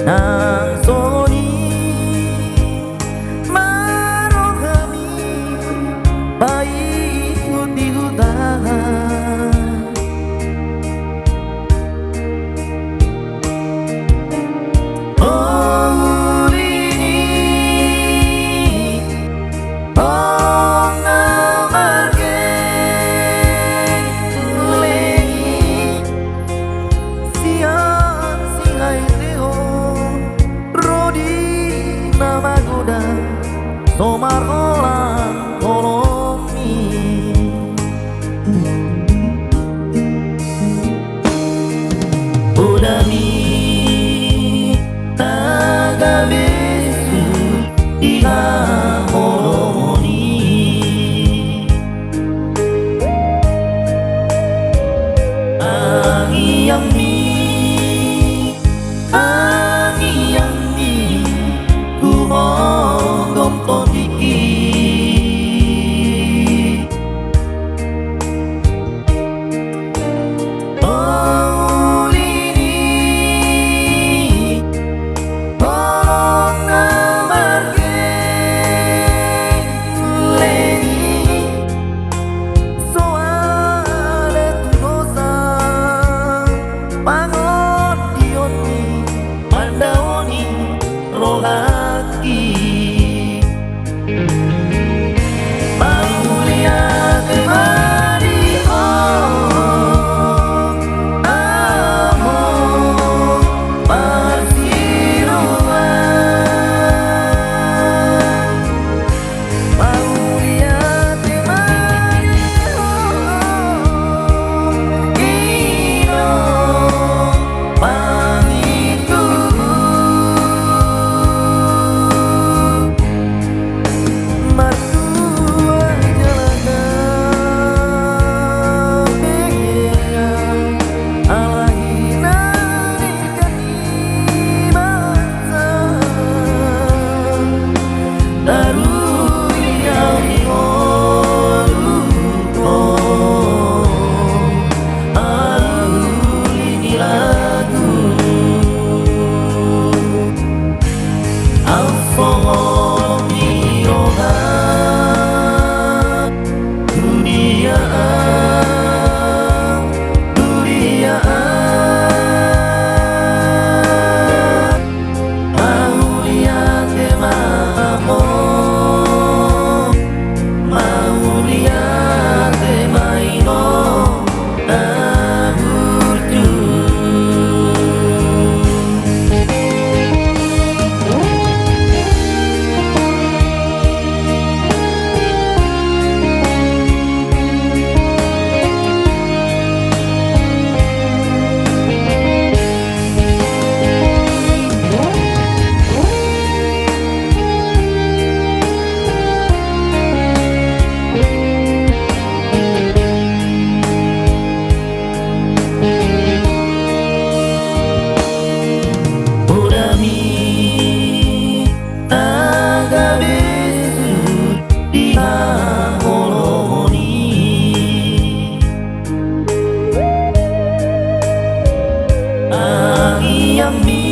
nang soni marohami pai huti hutahan oh ini oh ngamarke lengi siang singai teo rodi nama goda somar olang kolomi udami taga besu iha moloni angiyami angiyami kumogom tondiki oh ini oh ngamarke lengi soale tunosa pangon dioni mandaoni rohaki Mamulia temani oh amo parsiruan Mamulia temani oh ino pangiku Mertua jalanan pengen alahina nikani masa daruri alimoluko aluli lagu Alfolomi roha dunia dunia Maulia tema amor Maulia tema ino nagurju Udami taga besu iha moloni angiyami